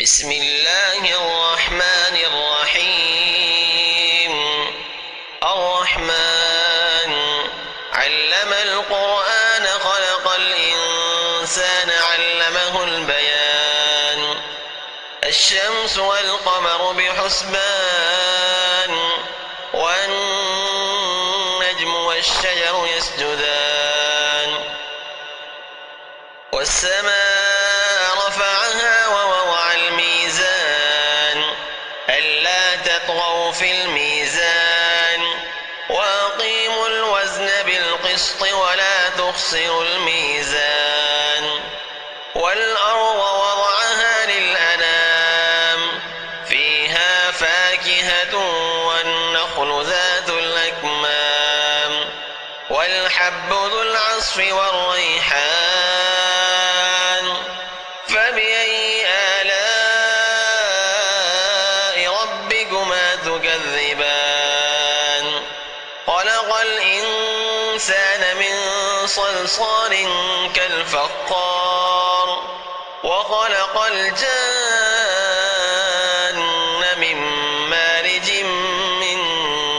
بسم الله الرحمن الرحيم. الرحمن علم القرآن خلق الإنسان علمه البيان. الشمس والقمر بحسبان والنجم والشجر يسجدان والسماء رفعها ووضع الميزان ألا تطغوا في الميزان وأقيموا الوزن بالقسط ولا تخسروا الميزان. والأرض وضعها للأنام فيها فاكهة والنخل ذات الأكمام والحب ذو العصف والريحان. فبأي آلاء ربكما تكذبان. خلق الإنسان من صلصال كالفخار وخلق الجن من مارج من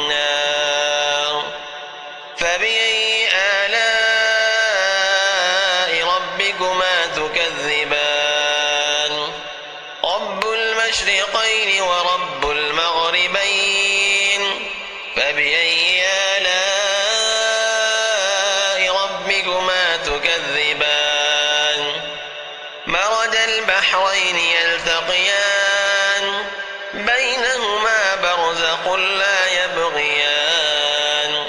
نار. فبأي آلاء ربكما تكذبان. رب المشرقين ورب المغربين. فبأي آلاء ربكما تكذبان. مرج البحرين يلتقيان بينهما برزخ لا يبغيان.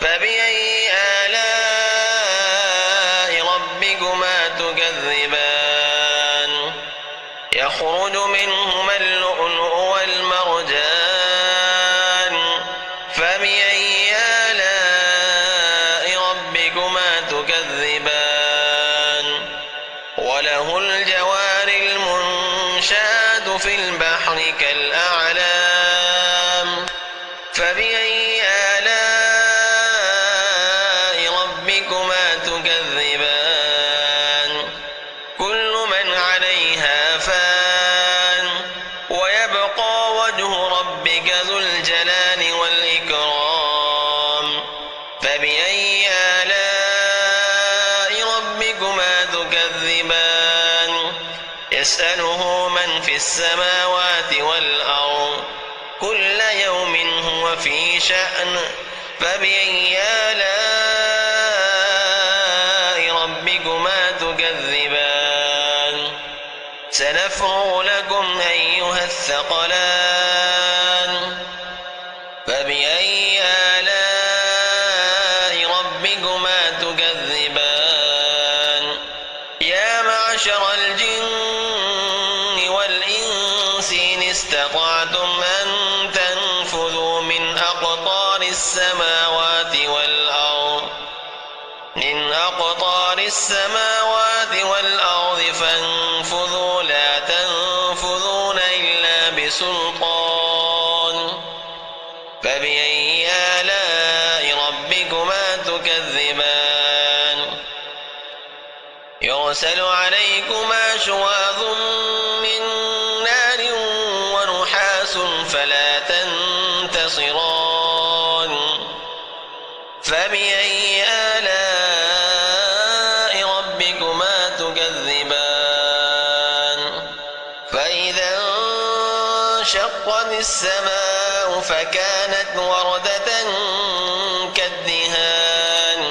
فبأي آلاء ربكما تكذبان. يخرج منهما اللؤلؤ والمرجان. فبأي آلاء ربكما تكذبان. وله الجوار المنشآت في البحر كالأعلام. فبأي آلاء ربكما تكذبان. كل من عليها فان ويبقى وجه ربك ذو الجلال والإكرام. فبأي آلاء ربكما تكذبان. يسأله من في السماوات والأرض كل يوم هو في شأن. فبأي آلاء ربكما تكذبان. سنفرغ لكم أيها الثقلان. فبأي آلاء ربكما تكذبان. يا معشر الجن والإنس إن استطعتم أن تنفذوا من أقطار السماوات والأرض فانفذوا لا تنفذون إلا بسلطان. فبأي آلاء ربكما تكذبان. يرسل عليكما شواظ من نار ونحاس فلا تنتصران. فبأي آلاء ربكما تكذبان. فإذا انشقت السماء فكانت وردة كالدهان.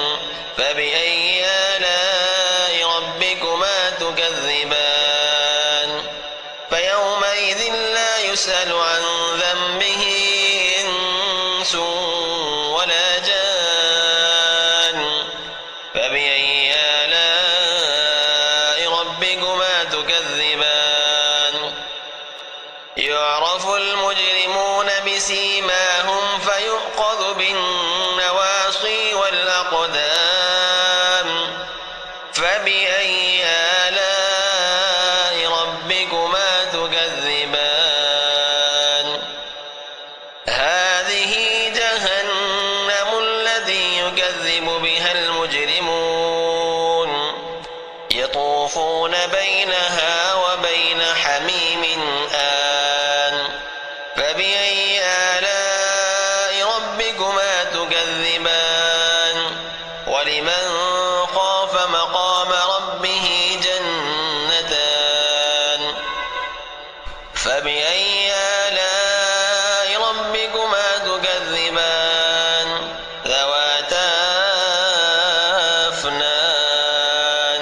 فبأي آلاء ربكما تكذبان. فيومئذ لا يسأل عن ذنبه إنس ولا جان. فبأي آلاء ربكما تكذبان. يعرف المجرمون بسيماهم فيؤخذ بالنواصي والأقدام. فبأي آلاء ربكما تكذبان. هذه جهنم التي يكذب بها المجرمون يطوفون بينها وبين حميم آن فبأي آلاء ربكما تكذبان ولمن خاف مقام ربه جنتان فبأي آلاء ربكما تكذبان ذواتا أفنان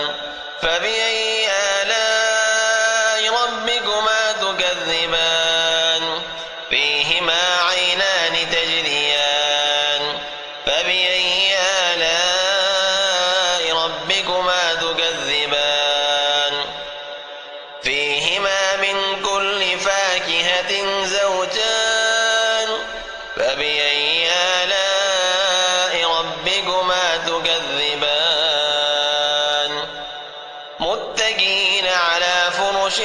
فبأي آلاء ربكما تكذبان فيهما عينان تجريان فبأي آلاء ربكما تكذبان فيهما من كل فاكهة زوجان فبأي آلاء ربكما تكذبان متكئين على فرش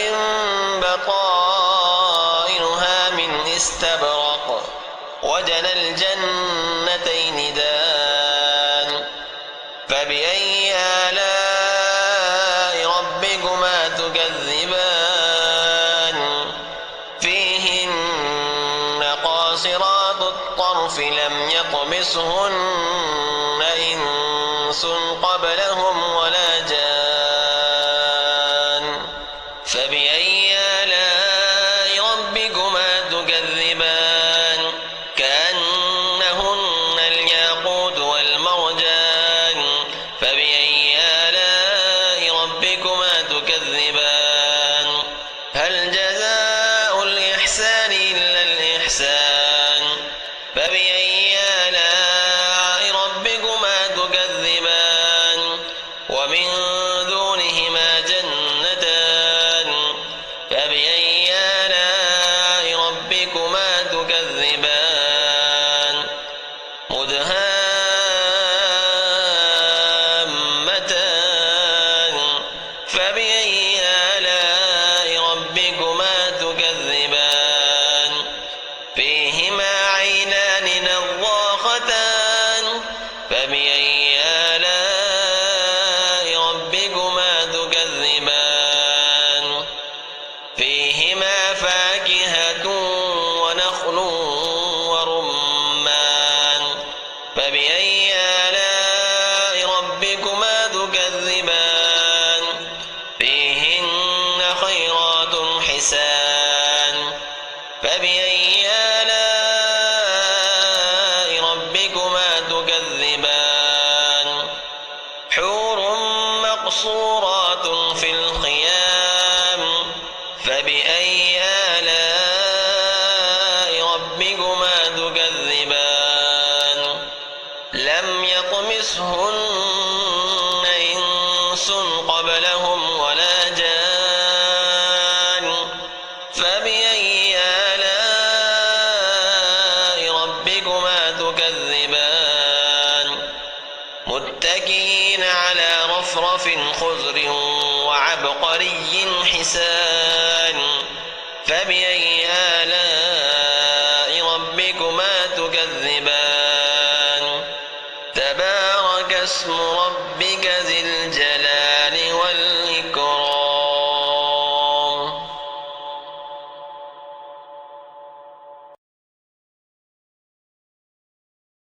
بطائنها من استبرق وجنى الجنتين دان فبأي آلاء ربكما تكذبان فيهن قاصرات الطرف لم يطمسهن إنس قبلهم ولا جان فبأي آلاء ربكما تكذبان كأنهن الياقوت والمرجان فبأي آلاء ربكما تكذبان هل جزاء الإحسان إلا الإحسان فبأي آلاء ربكما تكذبان ومن دونهما جنتان فبأي آلاء ربكما تكذبان مدهامتان فبأي آلاء ربكما تكذبان فيهما عينان نضاختان فبأي آلاء ربكما تكذبان فيهما فاكهة ونخل ورمان فبأي آلاء ربكما تكذبان فيهن خيرات حسان فبأي آلاء ربكما تكذبان حور مقصورات في الخيام فبأي آلاء ربكما تكذبان لم يطمسهن إنس قبلهم ولا جان فبأي آلاء ربكما تكذبان متكئين على رفرف خضر وعبقري حسان فبأي آلاء ربكما تكذبان تبارك اسم ربك ذي الجلال